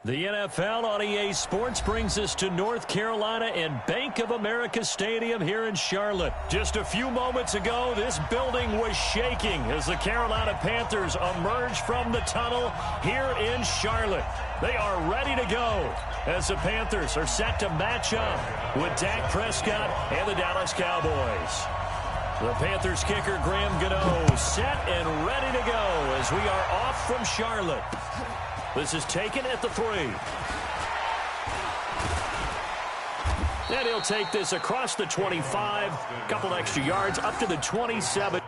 The NFL on EA Sports brings us to North Carolina and Bank of America Stadium here in Charlotte. Just a few moments ago, this building was shaking as the Carolina Panthers emerge from the tunnel here in Charlotte. They are ready to go as the Panthers are set to match up with Dak Prescott and the Dallas Cowboys. The Panthers kicker Graham Gano set and ready to go as we are off from Charlotte. This is taken at the 3. And he'll take this across the 25, a couple extra yards up to the 27.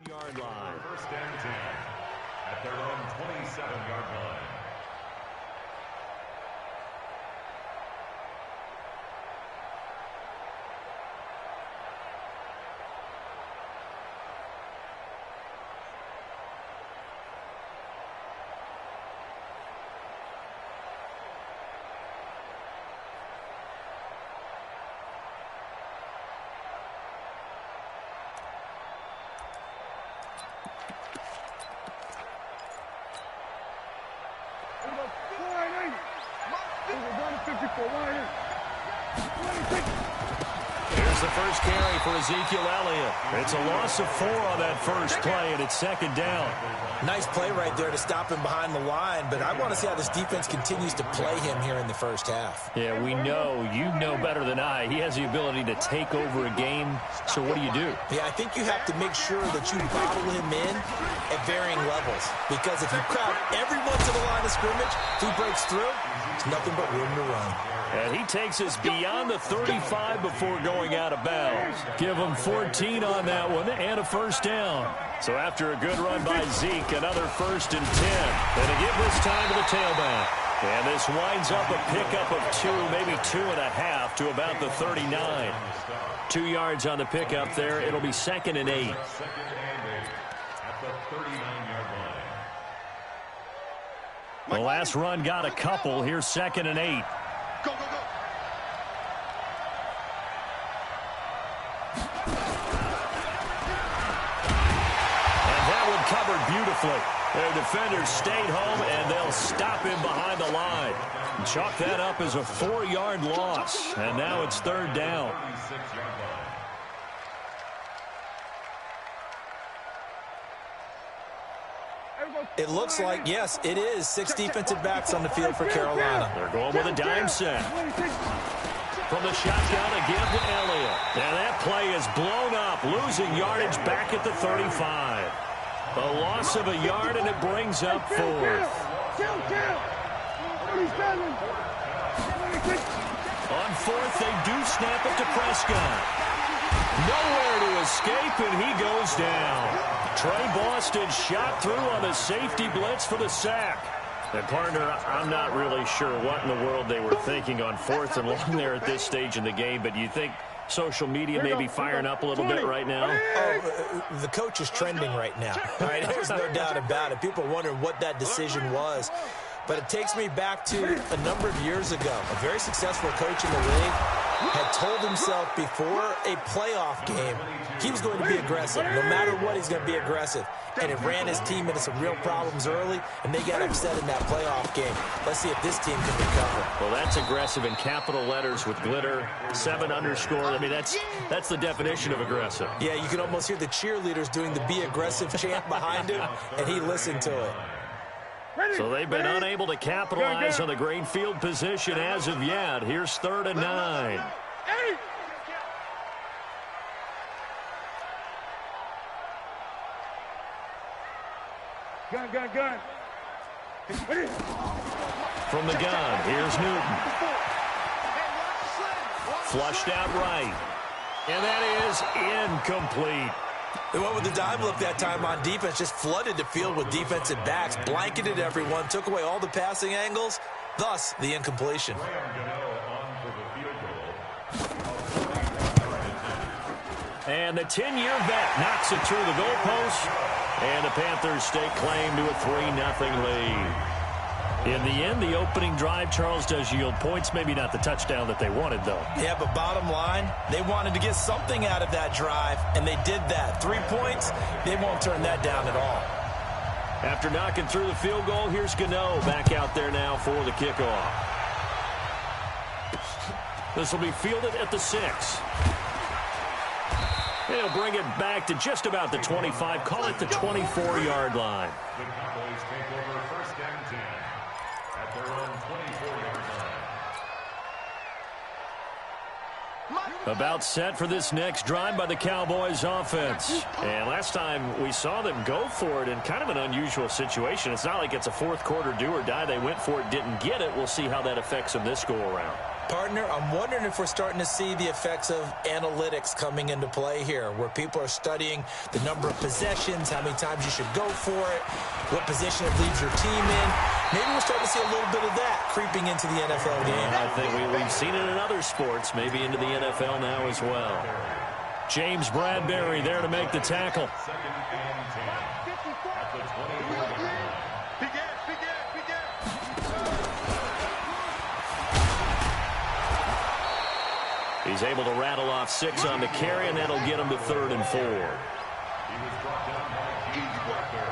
Yard line. First and 10 at their own 27-yard line. Here's the first carry for Ezekiel Elliott. It's a loss of 4 on that first play, and it's second down. Nice play right there to stop him behind the line, but I want to see how this defense continues to play him here in the first half. Yeah, we know, you know better than I, he has the ability to take over a game, so what do you do? Yeah, I think you have to make sure that you bottle him in at varying levels, because if you crowd everyone to the line of scrimmage, if he breaks through, it's nothing but room to run. And he takes us beyond the 35 before going out out of bounds. Give them 14 on that one and a first down. So after a good run by Zeke, another 1st and 10. And to give this time to the tailback. And this winds up a pickup of 2, maybe 2.5 to about the 39. 2 yards on the pickup there. It'll be 2nd and 8. The last run got a couple. Here's 2nd and 8. Go, go, go. And that one covered beautifully. Their defenders stayed home, and they'll stop him behind the line. Chalk that up as a 4-yard loss. And now it's 3rd down. It looks like, yes, it is 6 defensive backs on the field for Carolina. They're going with a dime set. From the shotgun again to Elliott. And that play is blown up, losing yardage back at the 35. A loss of a yard, and it brings up 4th. On 4th, they do snap it to Prescott. Nowhere to escape, and he goes down. Trey Boston shot through on the safety blitz for the sack. And, partner, I'm not really sure what in the world they were thinking on 4th and long there at this stage in the game, but you think social media may be firing up a little bit right now? Oh, the coach is trending right now. Right? There's no doubt about it. People wonder what that decision was. But it takes me back to a number of years ago. A very successful coach in the league had told himself before a playoff game he was going to be aggressive. No matter what, he's going to be aggressive. And it ran his team into some real problems early, and they got upset in that playoff game. Let's see if this team can recover. Well, that's aggressive in capital letters with glitter, 7 underscore. I mean, that's the definition of aggressive. Yeah, you can almost hear the cheerleaders doing the be aggressive chant behind him, and he listened to it. So they've been unable to capitalize on the great field position as of yet. Here's 3rd and 9. Gun. From the gun, here's Newton. Flushed out right. And that is incomplete. They went with the dime look that time on defense, just flooded the field with defensive backs, blanketed everyone, took away all the passing angles, thus the incompletion. And the 10-year vet knocks it through the goalpost, and the Panthers stake claim to a 3-0 lead. In the end, the opening drive, Charles, does yield points. Maybe not the touchdown that they wanted, though. Yeah, but bottom line, they wanted to get something out of that drive, and they did that. 3 points, they won't turn that down at all. After knocking through the field goal, here's Gano back out there now for the kickoff. This will be fielded at the 6. They'll bring it back to just about the 25, call it the 24-yard line. The Cowboys take over 1st and 10 at their own 24-yard line. About set for this next drive by the Cowboys offense. And last time we saw them go for it in kind of an unusual situation. It's not like it's a 4th quarter do or die. They went for it, didn't get it. We'll see how that affects them this go-around. Partner, I'm wondering if we're starting to see the effects of analytics coming into play here, where people are studying the number of possessions, how many times you should go for it, what position it leaves your team in. Maybe we're starting to see a little bit of that creeping into the NFL game. I think we've seen it in other sports, maybe into the NFL now as well. James Bradbury there to make the tackle. 2nd and 10 at the 24-yard line. He's able to rattle off 6 on the carry, and that'll get him to 3rd and 4. He was brought down by Keith Walker.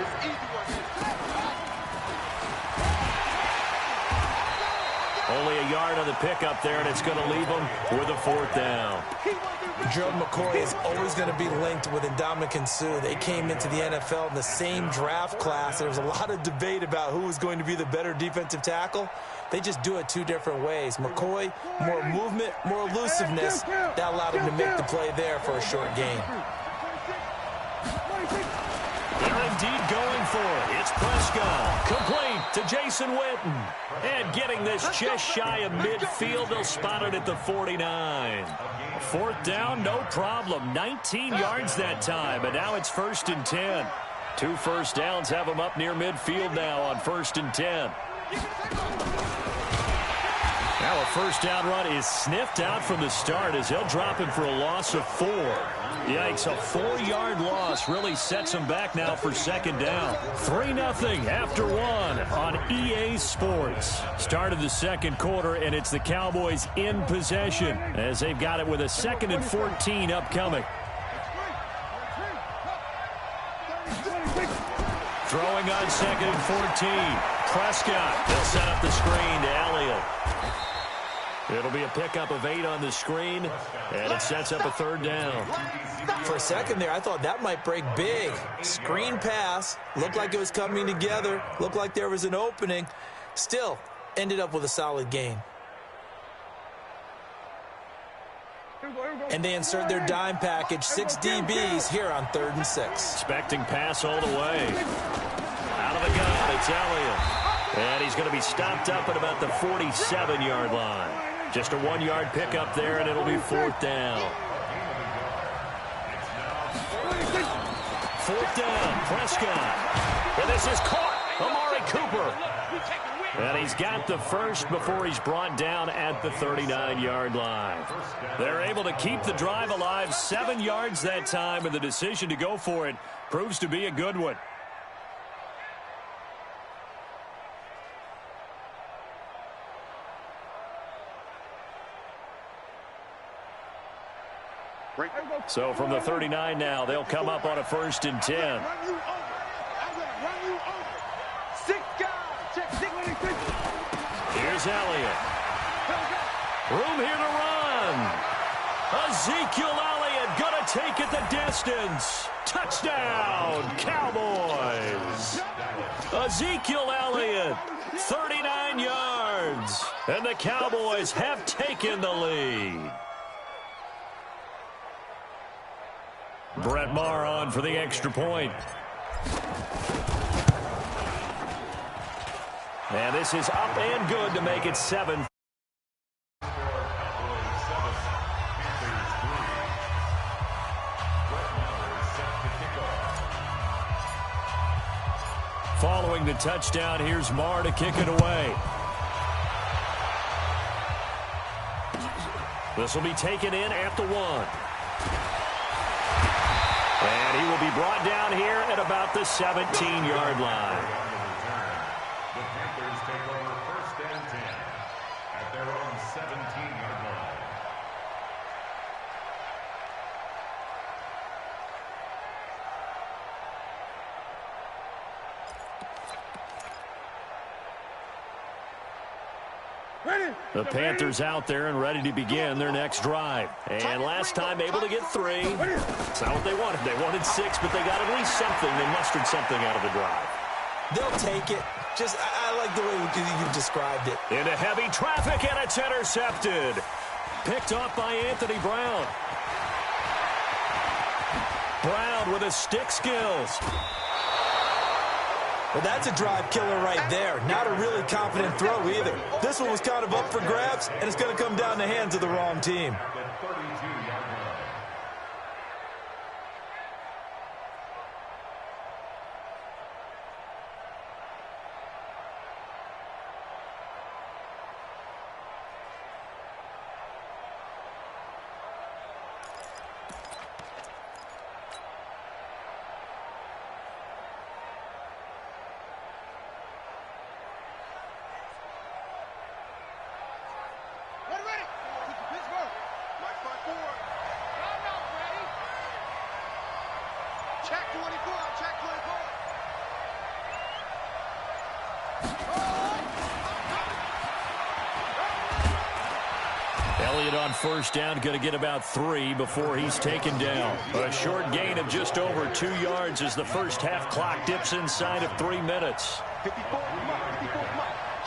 Only a yard on the pickup there, and it's going to leave him with a 4th down. Gerald McCoy is always going to be linked with Ndamukong Suh. They came into the NFL in the same draft class. There was a lot of debate about who was going to be the better defensive tackle. They just do it 2 different ways. McCoy, more movement, more elusiveness. That allowed him to make the play there for a short gain. They're indeed going for it. It's Prescott. Complete to Jason Witten. And getting this just shy of midfield, they'll spot it at the 49. Fourth down, no problem. 19 yards that time, and now it's 1st and 10. 2 first downs have them up near midfield now on 1st and 10. Now a first down run is sniffed out from the start as they'll drop him for a loss of 4. Yikes, a 4-yard loss really sets them back now for 2nd down. 3-0 after 1 on EA Sports. Start of the 2nd quarter, and it's the Cowboys in possession as they've got it with a 2nd and 14 upcoming. Throwing on 2nd and 14. Prescott, they'll set up the screen to Elliott. It'll be a pickup of 8 on the screen, and it sets up a 3rd down. For a second there, I thought that might break big. Screen pass, looked like it was coming together, looked like there was an opening. Still, ended up with a solid gain. And they insert their dime package, 6 DBs here on 3rd and 6. Expecting pass all the way. Out of the gun, it's Elliott. And he's going to be stopped up at about the 47-yard line. Just a 1-yard pickup there, and it'll be 4th down. 4th down, Prescott. And this is caught. Amari Cooper. And he's got the first before he's brought down at the 39-yard line. They're able to keep the drive alive, 7 yards that time, and the decision to go for it proves to be a good one. So from the 39 now, they'll come up on a 1st and 10. Here's Elliott. Room here to run. Ezekiel Elliott going to take it the distance. Touchdown, Cowboys. Ezekiel Elliott, 39 yards. And the Cowboys have taken the lead. Brett Maher on for the extra point. And this is up and good to make it 7. Following the touchdown, here's Maher to kick it away. This will be taken in at the 1. And he will be brought down here at about the 17-yard line. The Panthers take over 1st and 10 at their own 17-yard line. The Panthers out there and ready to begin their next drive. And last time able to get 3. It's not what they wanted. They wanted 6, but they got at least something. They mustered something out of the drive. They'll take it. I like the way you described it. Into heavy traffic, and it's intercepted. Picked off by Anthony Brown. Brown with his stick skills. Well, that's a drive killer right there. Not a really confident throw either. This one was kind of up for grabs, and it's going to come down the hands of the wrong team. The 32-yard line. Elliott on 1st down, going to get about 3 before he's taken down. A short gain of just over 2 yards as the first half clock dips inside of 3 minutes. 54,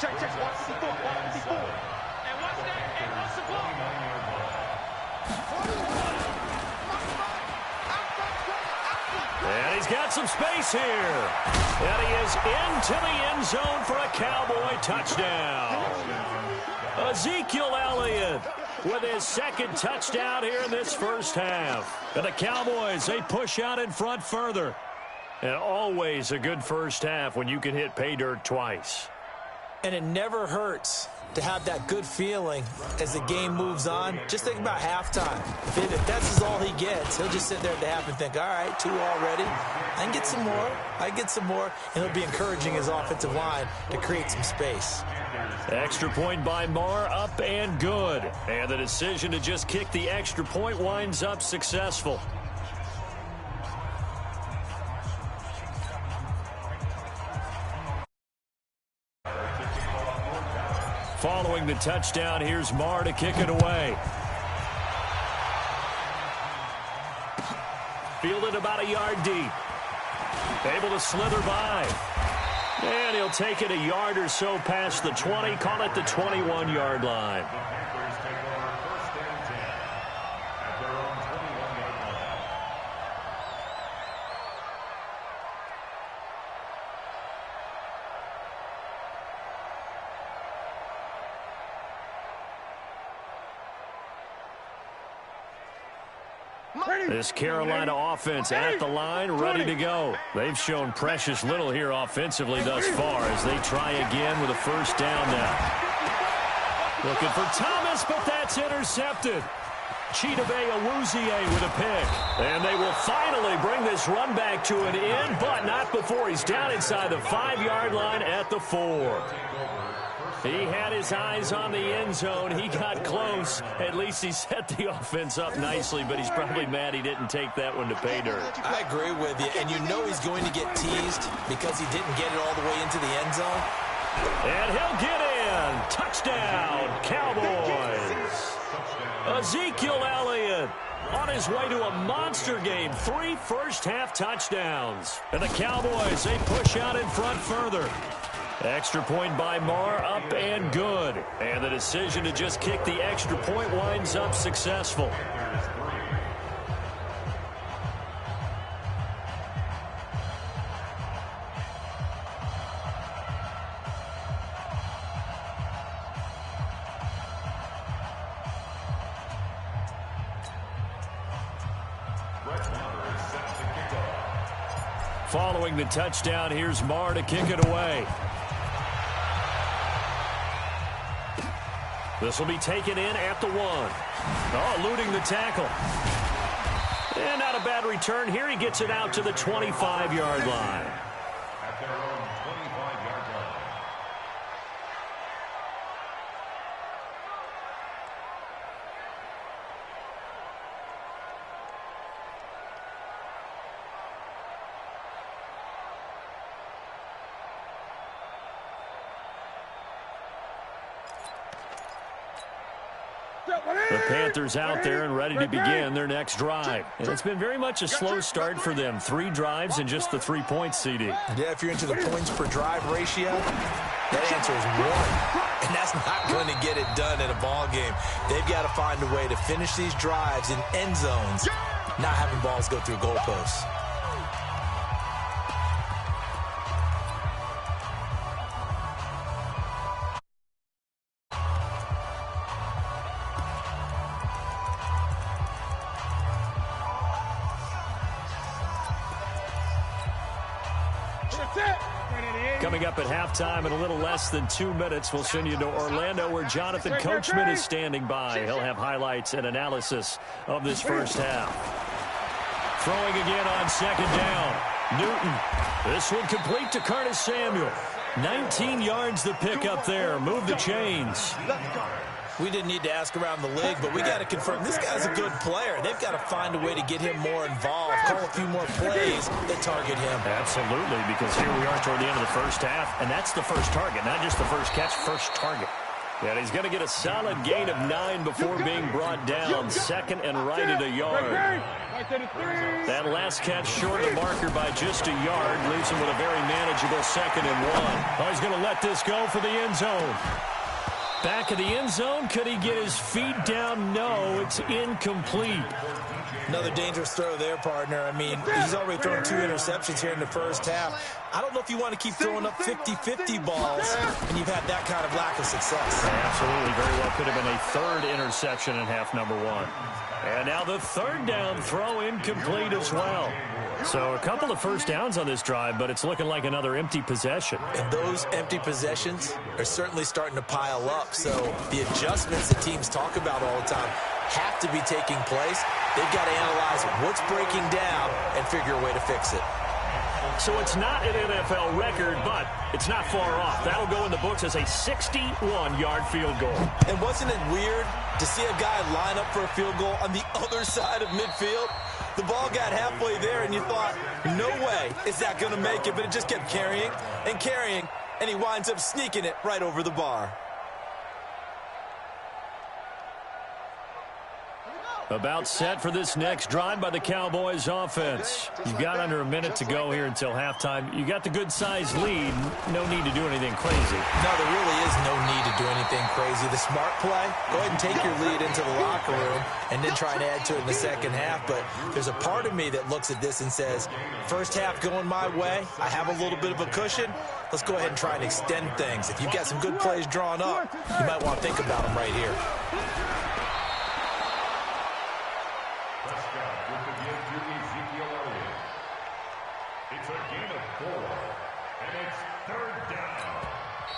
check, 54, 54. And what's that? And what's the ball? And he's got some space here. And he is into the end zone for a Cowboy touchdown. Ezekiel Elliott with his second touchdown here in this first half. And the Cowboys, they push out in front further. And always a good first half when you can hit pay dirt twice. And it never hurts to have that good feeling as the game moves on. Just think about halftime. If that's all he gets, he'll just sit there at the half and think, all right, 2 already. I can get some more. I can get some more. And he'll be encouraging his offensive line to create some space. Extra point by Marr, up and good. And the decision to just kick the extra point winds up successful. Following the touchdown, here's Marr to kick it away. Fielded about a yard deep. Able to slither by. And he'll take it a yard or so past the 20, call it the 21-yard line. This Carolina offense at the line, ready to go. They've shown precious little here offensively thus far as they try again with a first down now. Looking for Thomas, but that's intercepted. Chidobe Awuzie with a pick. And they will finally bring this run back to an end, but not before he's down inside the 5-yard line at the 4. He had his eyes on the end zone. He got close. At least he set the offense up nicely, but he's probably mad he didn't take that one to pay dirt. I agree with you, and you know he's going to get teased because he didn't get it all the way into the end zone. And he'll get in. Touchdown, Cowboys. Ezekiel Elliott on his way to a monster game. 3 first-half touchdowns. And the Cowboys, they push out in front further. Extra point by Marr, up and good. And the decision to just kick the extra point winds up successful. Following the touchdown, here's Marr to kick it away. This will be taken in at the 1. Oh, eluding the tackle. And not a bad return here. He gets it out to the 25-yard line. At their own 25-yard line. The Panthers out there and ready to begin their next drive. And it's been very much a slow start for them. 3 drives and just the 3 points, CD. Yeah, if you're into the points per drive ratio, that answer is 1. And that's not going to get it done in a ball game. They've got to find a way to finish these drives in end zones, not having balls go through goalposts. Coming up at halftime in a little less than 2 minutes, we'll send you to Orlando where Jonathan Coachman is standing by. He'll have highlights and analysis of this first half. Throwing again on second down. Newton. This one complete to Curtis Samuel. 19 yards the pick up there. Move the chains. We didn't need to ask around the league, but we got to confirm this guy's a good player. They've got to find a way to get him more involved, call a few more plays that target him. Absolutely, because here we are toward the end of the first half, and that's the first target, not just the first catch, first target. And he's going to get a solid gain of 9 before being brought down. Second and right at a yard. That last catch short of the marker by just a yard leaves him with a very manageable 2nd and 1. Oh, he's going to let this go for the end zone. Back of the end zone. Could he get his feet down? No, it's incomplete. Another dangerous throw there, partner. I mean, he's already thrown 2 interceptions here in the first half. I don't know if you want to keep throwing up 50-50 balls, and you've had that kind of lack of success. Absolutely. Very well could have been a third interception in half number 1. And now the third down throw incomplete as well. So a couple of first downs on this drive, but it's looking like another empty possession. And those empty possessions are certainly starting to pile up. So the adjustments that teams talk about all the time have to be taking place. They've got to analyze what's breaking down and figure a way to fix it. So it's not an NFL record, but it's not far off. That'll go in the books as a 61-yard field goal. And wasn't it weird to see a guy line up for a field goal on the other side of midfield? The ball got halfway there, and you thought, no way is that going to make it, but it just kept carrying, and he winds up sneaking it right over the bar. About set for this next drive by the Cowboys offense. You've got under a minute to go here until halftime. You got the good-sized lead. No need to do anything crazy. No, there really is no need to do anything crazy. The smart play, go ahead and take your lead into the locker room and then try and add to it in the second half. But there's a part of me that looks at this and says, first half going my way, I have a little bit of a cushion. Let's go ahead and try and extend things. If you've got some good plays drawn up, you might want to think about them right here.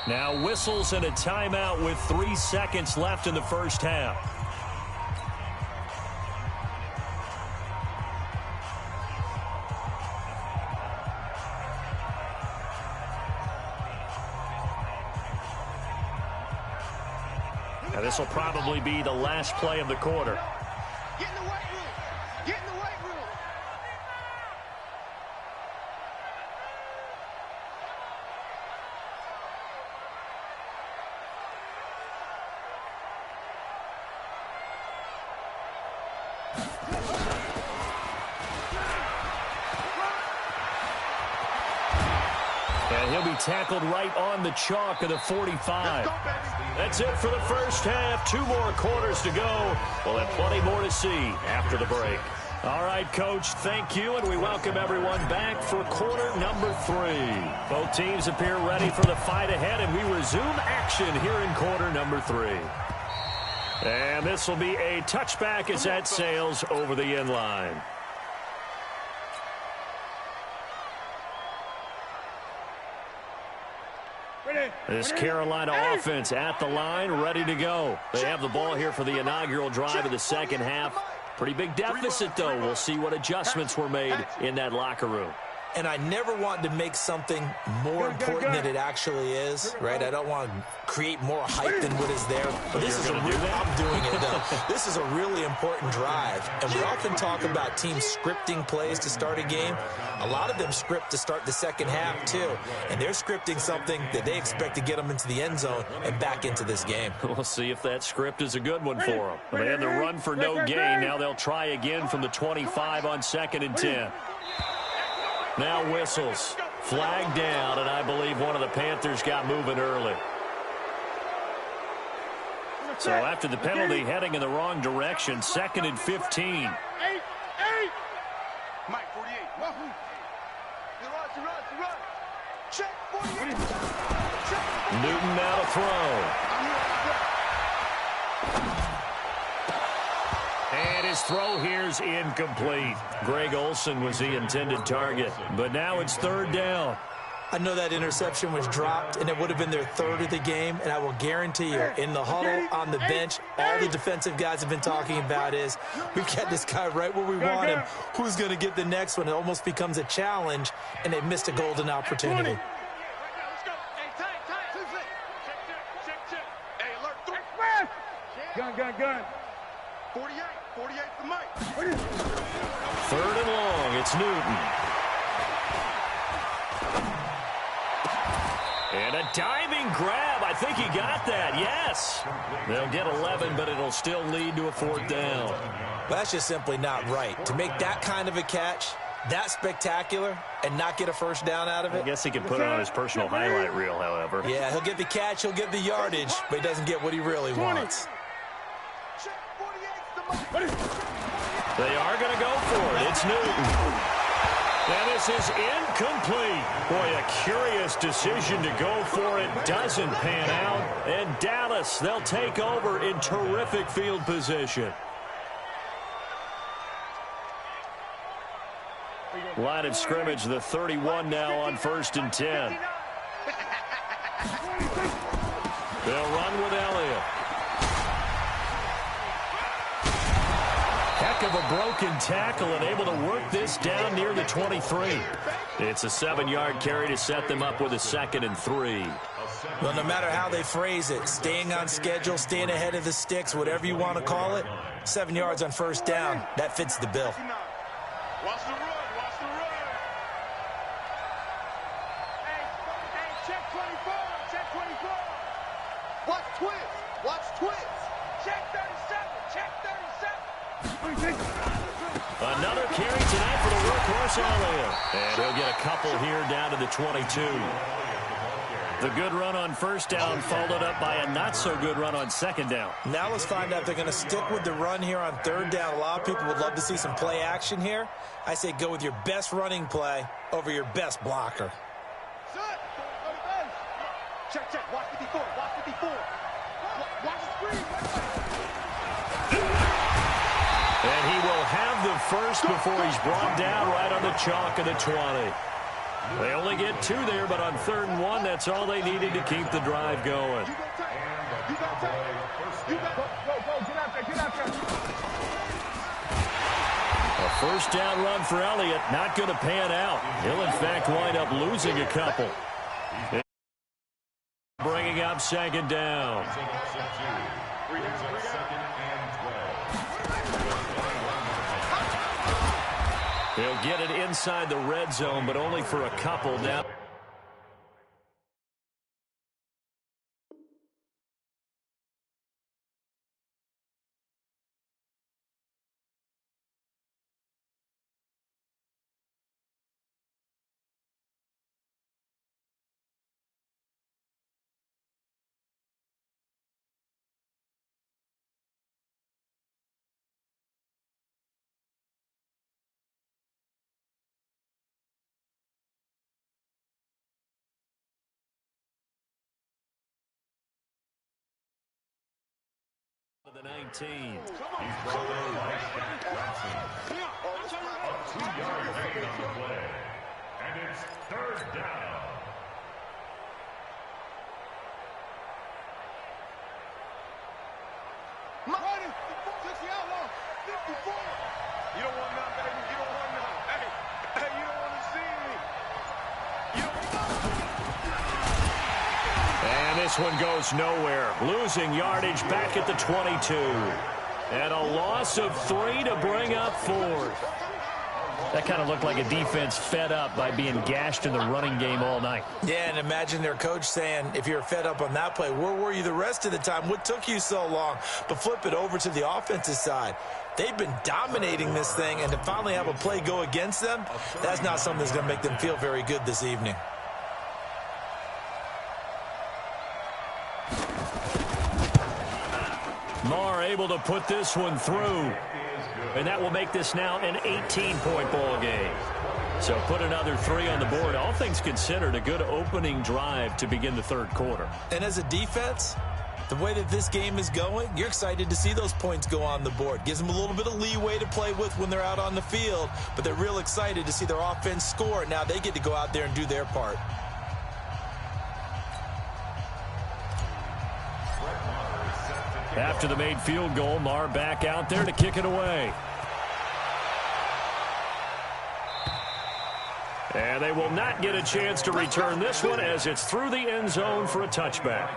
Now whistles and a timeout with 3 seconds left in the first half. Now this will probably be the last play of the quarter. Get in the weight room. Get in the weight room. And he'll be tackled right on the chalk of the 45. That's it for the first half. 2 more quarters to go. We'll have plenty more to see after the break. All right, Coach, thank you, and we welcome everyone back for quarter number 3. Both teams appear ready for the fight ahead, and we resume action here in quarter number 3. And this will be a touchback as that sails over the end line. This Carolina offense at the line, ready to go. They have the ball here for the inaugural drive of the second half. Pretty big deficit, though. We'll see what adjustments were made in that locker room. And I never want to make something more important than it actually is, right? I don't want to create more hype than what is there. But this is I'm doing it, though. This is a really important drive. And we often talk about teams scripting plays to start a game. A lot of them script to start the second half, too. And they're scripting something that they expect to get them into the end zone and back into this game. We'll see if that script is a good one for them. They had the run for no gain. Now they'll try again from the 25 on 2nd and 10. Now whistles. Flag down, and I believe one of the Panthers got moving early. So after the penalty, heading in the wrong direction, 2nd and 15. Mike, 48. Run. Check 48. Newton now to throw. And his throw here's incomplete. Greg Olsen was the intended target, but now it's 3rd down. I know that interception was dropped, and it would have been their 3rd of the game, and I will guarantee you, in the huddle, on the bench, all the defensive guys have been talking about is, we've got this guy right where we want him. Who's going to get the next one? It almost becomes a challenge, and they've missed a golden opportunity. Gun. 48 for Mike. 3rd and long, it's Newton. And a diving grab. I think he got that. Yes. They'll get 11, but it'll still lead to a 4th down. Well, that's just simply not right. To make that kind of a catch, that spectacular and not get a first down out of it? I guess he could put it on his personal highlight reel, however. Yeah, he'll get the catch, he'll get the yardage, but he doesn't get what he really wants. They are going to go for it. It's Newton. And this is incomplete. Boy, a curious decision to go for it. Doesn't pan out. And Dallas, they'll take over in terrific field position. Line of scrimmage, the 31 now on 1st and 10. They'll run with Elliott. Heck of a broken tackle and able to work this down near the 23. It's a 7-yard carry to set them up with a 2nd and 3. Well, no matter how they phrase it, staying on schedule, staying ahead of the sticks, whatever you want to call it, 7 yards on 1st down, that fits the bill. Watch the run. Watch the run. Hey, check 24. Check 24. Watch twist. Watch twist. Check 37. Check 37. Another carry tonight for the workhorse Elliott. And he'll get a couple here down to the 22. The good run on 1st down followed up by a not-so-good run on 2nd down. Now let's find out if they're going to stick with the run here on 3rd down. A lot of people would love to see some play action here. I say go with your best running play over your best blocker. Check. Watch 54. Watch 54. Watch the screen. And he will have the first before he's brought down right on the chalk of the 20. They only get 2 there, but on 3rd and 1, that's all they needed to keep the drive going. A 1st down run for Elliott, not going to pan out. He'll, in fact, wind up losing a couple. Bringing up 2nd down. He'll get it inside the red zone, but only for a couple now. The 19. He's brought in by Shaq Johnson. A 2-yard gain on the play. And it's 3rd down. Money. 60 outlaw. 54. You don't want none, baby. You don't want none. Hey, you don't want to see me. You don't want And this one goes nowhere. Losing yardage back at the 22. And a loss of 3 to bring up 4th. That kind of looked like a defense fed up by being gashed in the running game all night. Yeah, and imagine their coach saying, if you're fed up on that play, where were you the rest of the time? What took you so long? But flip it over to the offensive side. They've been dominating this thing, and to finally have a play go against them, that's not something that's going to make them feel very good this evening. Marr able to put this one through. And that will make this now an 18-point ball game. So put another 3 on the board. All things considered, a good opening drive to begin the 3rd quarter. And as a defense, the way that this game is going, you're excited to see those points go on the board. Gives them a little bit of leeway to play with when they're out on the field, but they're real excited to see their offense score. Now they get to go out there and do their part. After the made field goal, Marr back out there to kick it away. And they will not get a chance to return this one as it's through the end zone for a touchback.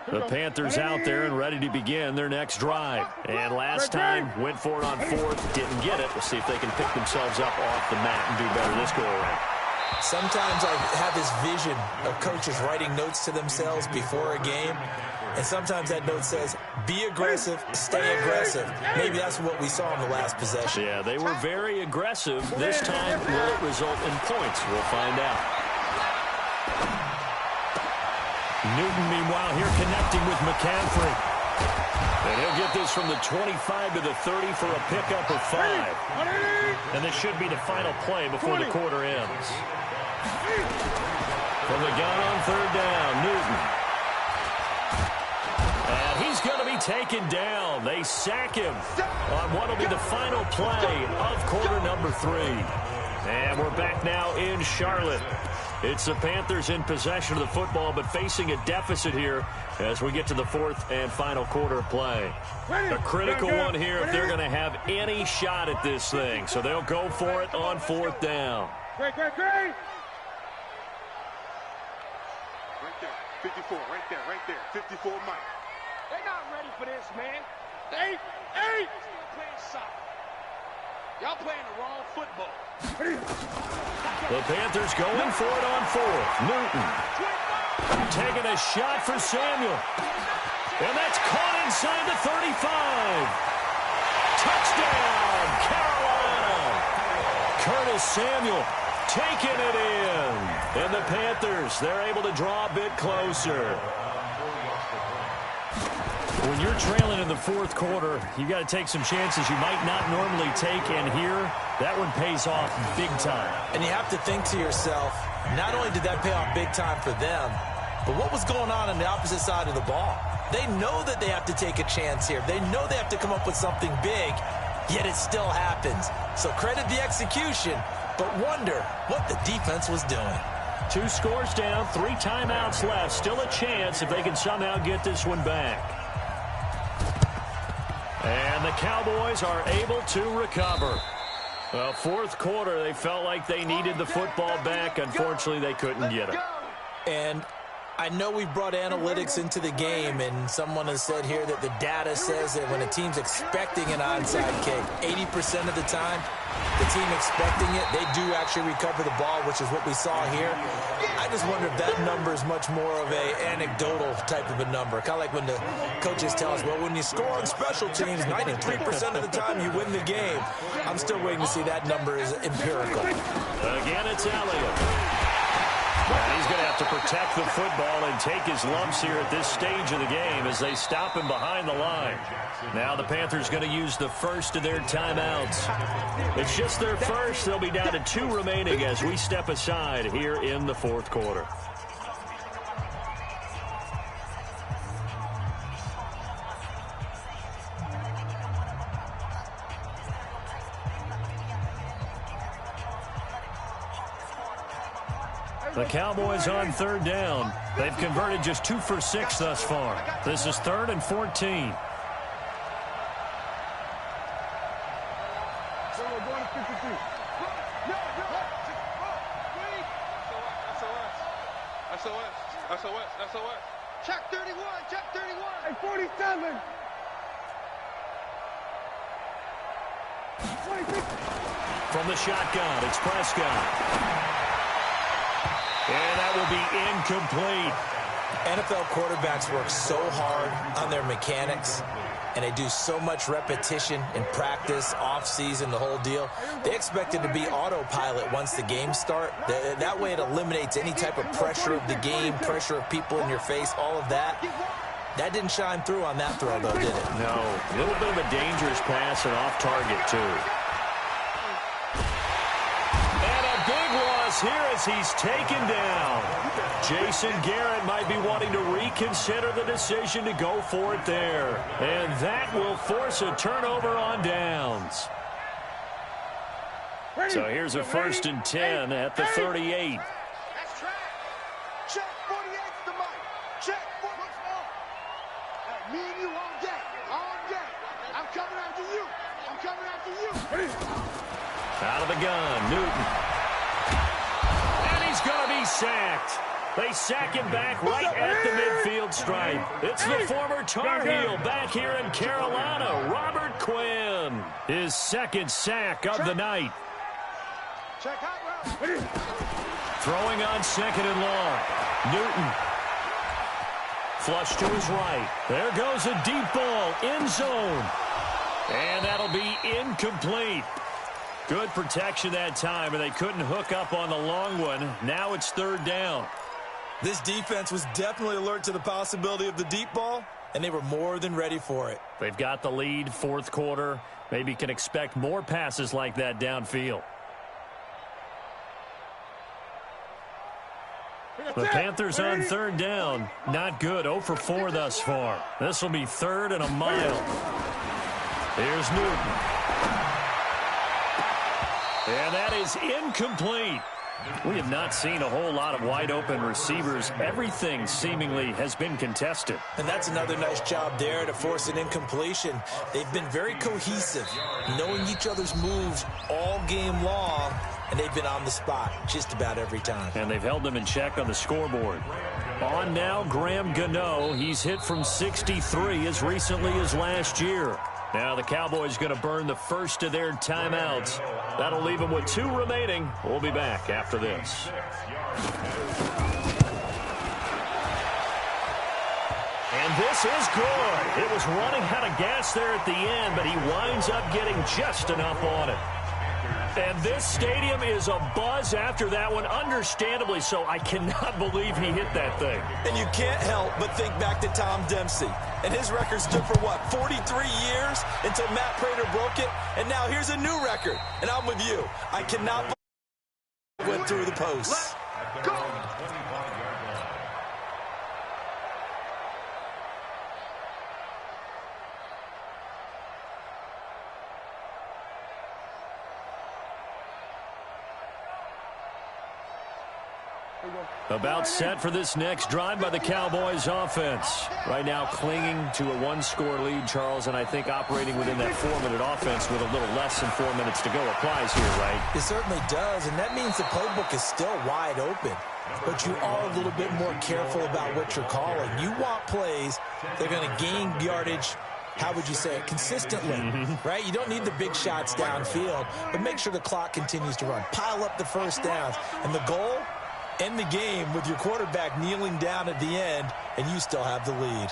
The Panthers out there and ready to begin their next drive. And last time, went for it on 4th, didn't get it. We'll see if they can pick themselves up off the mat and do better this go-around. Sometimes I have this vision of coaches writing notes to themselves before a game. And sometimes that note says, be aggressive, stay aggressive. Maybe that's what we saw in the last possession. Yeah, they were very aggressive. This time, will it result in points? We'll find out. Newton, meanwhile, here connecting with McCaffrey. And he'll get this from the 25 to the 30 for a pickup of 5. And this should be the final play before the quarter ends. From the gun on third down, Newton. And he's going to be taken down. They sack him on what will be the final play of quarter number 3. And we're back now in Charlotte. It's the Panthers in possession of the football, but facing a deficit here as we get to the fourth and final quarter play. A critical one here if they're going to have any shot at this thing. So they'll go for it on fourth down. Great. Right there, 54, right there, 54 Mike. They're not ready for this, man. They ain't playing soccer. Y'all playing the wrong football. The Panthers going for it on fourth. Newton taking a shot for Samuel. And that's caught inside the 35. Touchdown, Carolina. Curtis Samuel taking it in. And the Panthers, they're able to draw a bit closer. When you're trailing in the fourth quarter, you got to take some chances you might not normally take, and here, that one pays off big time. And you have to think to yourself, not only did that pay off big time for them, but what was going on the opposite side of the ball? They know that they have to take a chance here. They know they have to come up with something big, yet it still happens. So credit the execution, but wonder what the defense was doing. 2 scores down, 3 timeouts left. Still a chance if they can somehow get this one back. And the Cowboys are able to recover. Well, fourth quarter, they felt like they needed the football back. Unfortunately, they couldn't get it. And I know we brought analytics into the game, and someone has said here that the data says that when a team's expecting an onside kick, 80% of the time, the team expecting it, they do actually recover the ball, which is what we saw here. I just wonder if that number is much more of an anecdotal type of a number. Kind of like when the coaches tell us, well, when you score on special teams, 93% of the time you win the game. I'm still waiting to see that number is empirical. Again, it's Elliott. And he's going to have to protect the football and take his lumps here at this stage of the game as they stop him behind the line. Now the Panthers going to use the first of their timeouts. It's just their first. They'll be down to 2 remaining as we step aside here in the fourth quarter. The Cowboys on third down. They've converted just 2 for 6 thus far. This is 3rd and 14. So we're going to 53. SOS. Check 31. Hey, 47. 26. From the shotgun, it's Prescott. And that will be incomplete. NFL quarterbacks work so hard on their mechanics, and they do so much repetition in practice, off-season, the whole deal. They expect it to be autopilot once the games start. That way it eliminates any type of pressure of the game, pressure of people in your face, all of that. That didn't shine through on that throw, though, did it? No. A little bit of a dangerous pass and off target, too. Here as he's taken down. Jason Garrett might be wanting to reconsider the decision to go for it there. And that will force a turnover on downs. So here's a 1st and 10 at the 38. That's track. Check 48's the mic. Check 44. Me and you all day. I'm coming after you. Out of the gun, Newton. Going to be sacked. They sack him back right at the midfield stripe. It's the former Tar Heel back here in Carolina, Robert Quinn. His 2nd sack of the night. Throwing on 2nd and long. Newton. Flush to his right. There goes a deep ball. End zone. And that'll be incomplete. Good protection that time, and they couldn't hook up on the long one. Now it's third down. This defense was definitely alert to the possibility of the deep ball, and they were more than ready for it. They've got the lead, fourth quarter. Maybe can expect more passes like that downfield. The Panthers on third down. Not good. 0 for 4 thus far. This will be third and a mile. Here's Newton. And that is incomplete. We have not seen a whole lot of wide-open receivers. Everything seemingly has been contested. And that's another nice job there to force an incompletion. They've been very cohesive, knowing each other's moves all game long, and they've been on the spot just about every time. And they've held them in check on the scoreboard. On now, Graham Gano. He's hit from 63 as recently as last year. Now the Cowboys going to burn the first of their timeouts. That'll leave them with 2 remaining. We'll be back after this. And this is good. It was running out of gas there at the end, but he winds up getting just enough on it. And this stadium is abuzz after that one, understandably so. I cannot believe he hit that thing. And you can't help but think back to Tom Dempsey. And his record stood for, what, 43 years until Matt Prater broke it? And now here's a new record. And I'm with you. I cannot believe it went through the posts. Go! About set for this next drive by the Cowboys offense. Right now clinging to a 1-score lead, Charles, and I think operating within that 4-minute offense with a little less than 4 minutes to go applies here, right? It certainly does, and that means the playbook is still wide open. But you are a little bit more careful about what you're calling. You want plays that are going to gain yardage, how would you say it, consistently, right? You don't need the big shots downfield, but make sure the clock continues to run. Pile up the first downs, and the goal, end the game with your quarterback kneeling down at the end, and you still have the lead.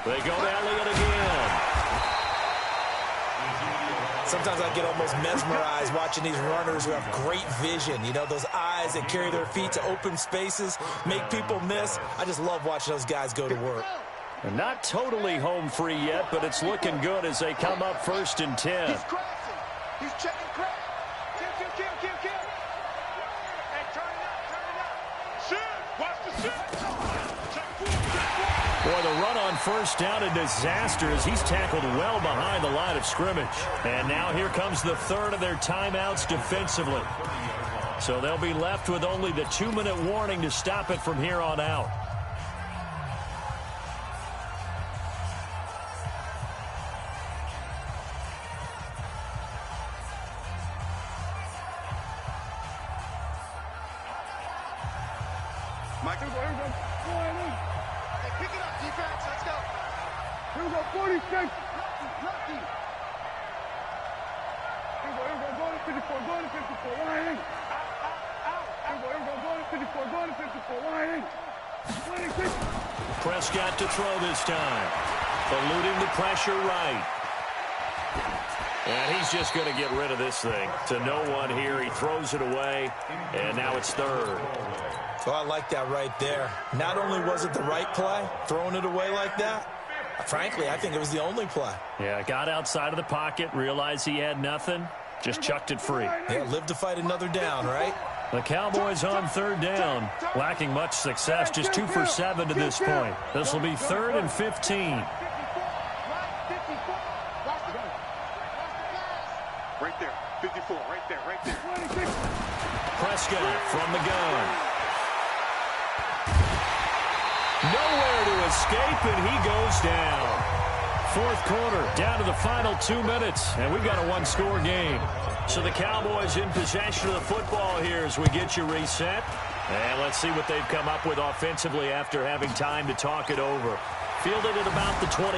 They go to Elliott again. Sometimes I get almost mesmerized watching these runners who have great vision. You know, those eyes that carry their feet to open spaces, make people miss. I just love watching those guys go to work. And not totally home free yet, but it's looking good as they come up 1st and 10. He's crossing. He's checking crack. Kill. Hey, turn it up. Shoot. Watch the shoot. Boy, the run on first down, a disaster as he's tackled well behind the line of scrimmage. And now here comes the third of their timeouts defensively. So they'll be left with only the 2-minute warning to stop it from here on out. Michael, here we go. Hey, pick it up, defense. Let's go. Here we go, 46. Lucky. Here we go. Go to 54. Go to 54. Lining. Out. Here we go. Go to 54. Go to 54. Lining. 26. Prescott to throw this time. Eluding the pressure right. And he's just going to get rid of this thing. To no one here. He throws it away. And now it's third. So I like that right there. Not only was it the right play, throwing it away like that, frankly, I think it was the only play. Yeah, got outside of the pocket, realized he had nothing, just chucked it free. Yeah, live to fight another down, right? The Cowboys on third down, lacking much success, just 2 for 7 to this point. This will be 3rd and 15. Right there. 54. Right there. Prescott from the gun. Nowhere to escape, and he goes down. Fourth quarter, down to the final 2 minutes, and we've got a 1-score game. So the Cowboys in possession of the football here as we get you reset. And let's see what they've come up with offensively after having time to talk it over. Fielded at about the 28.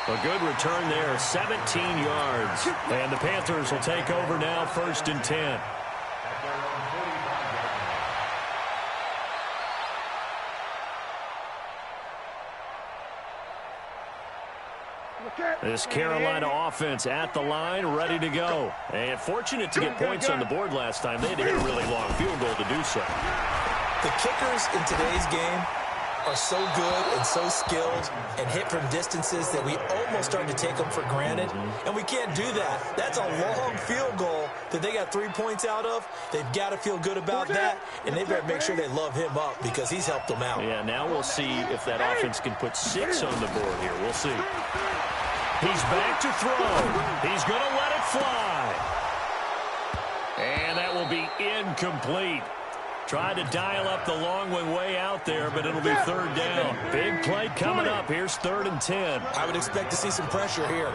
A good return there, 17 yards. And the Panthers will take over now, 1st and 10. This Carolina offense at the line, ready to go. And fortunate to get points on the board last time. They had to hit a really long field goal to do so. The kickers in today's game are so good and so skilled and hit from distances that we almost start to take them for granted. And we can't do that. That's a long field goal that they got 3 points out of. They've got to feel good about that, and they better make sure they love him up because he's helped them out. Yeah, now we'll see if that offense can put 6 on the board here. We'll see. He's back to throw. He's going to let it fly. And that will be incomplete. Tried to dial up the long one way out there, but it'll be third down. Big play coming up. Here's 3rd and 10. I would expect to see some pressure here.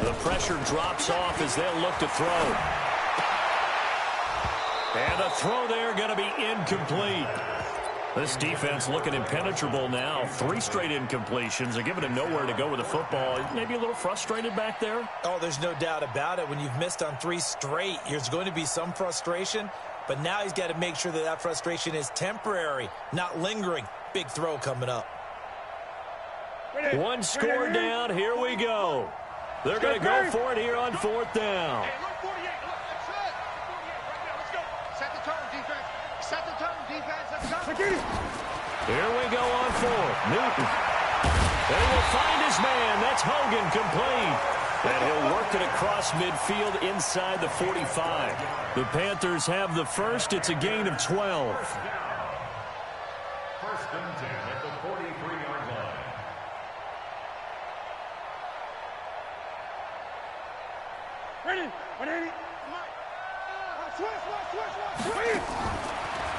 The pressure drops off as they'll look to throw. And the throw there going to be incomplete. This defense looking impenetrable now. 3 straight incompletions. They're giving him nowhere to go with the football. Maybe a little frustrated back there. Oh, there's no doubt about it. When you've missed on 3 straight, there's going to be some frustration. But now he's got to make sure that that frustration is temporary, not lingering. Big throw coming up. 1 score down. Here we go. They're going to go for it here on 4th down. Hey, look, 48. Look, that's it. 48 right now. Let's go. Set the tone, defense. Set the tone, defense. Let's go. Here we go on 4th. Newton. They will find his man. That's Hogan, complete. And he'll work it across midfield inside the 45. The Panthers have the first. It's a gain of 12. 1st and 10 at the 43-yard line. Ready. 180. Switch.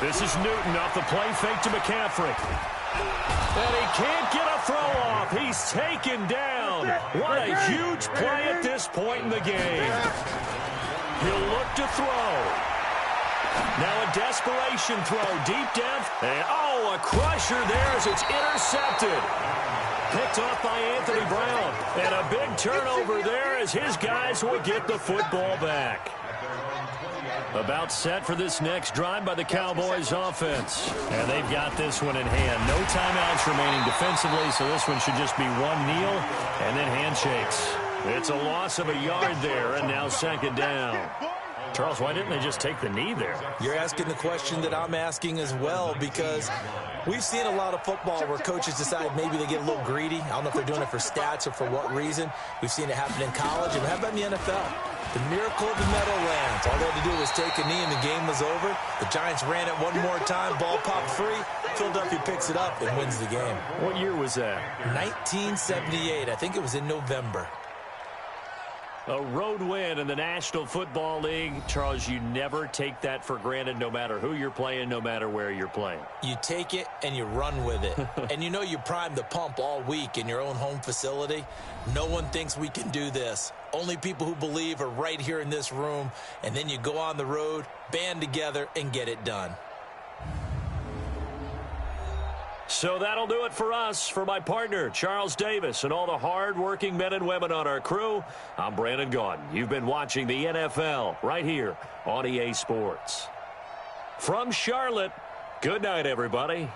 This is Newton off the play fake to McCaffrey. And he can't get a throw off. He's taken down. What a huge play at this point in the game. He'll look to throw. Now a desperation throw. Deep depth. And oh, a crusher there as it's intercepted. Picked off by Anthony Brown. And a big turnover there as his guys will get the football back. About set for this next drive by the Cowboys offense. And they've got this one in hand. No timeouts remaining defensively, so this one should just be 1 kneel and then handshakes. It's a loss of a yard there, and now 2nd down. Charles, why didn't they just take the knee there? You're asking the question that I'm asking as well, because we've seen a lot of football where coaches decide maybe they get a little greedy. I don't know if they're doing it for stats or for what reason. We've seen it happen in college, and how about in the NFL? The miracle of the Meadowlands. All they had to do was take a knee and the game was over. The Giants ran it one more time. Ball popped free. Philadelphia picks it up and wins the game. What year was that? 1978. I think it was in November. A road win in the National Football League. Charles, you never take that for granted no matter who you're playing, no matter where you're playing. You take it and you run with it. And you know you primed the pump all week in your own home facility. No one thinks we can do this. Only people who believe are right here in this room. And then you go on the road, band together, and get it done. So that'll do it for us. For my partner, Charles Davis, and all the hard-working men and women on our crew, I'm Brandon Gaudin. You've been watching the NFL right here on EA Sports. From Charlotte, good night, everybody.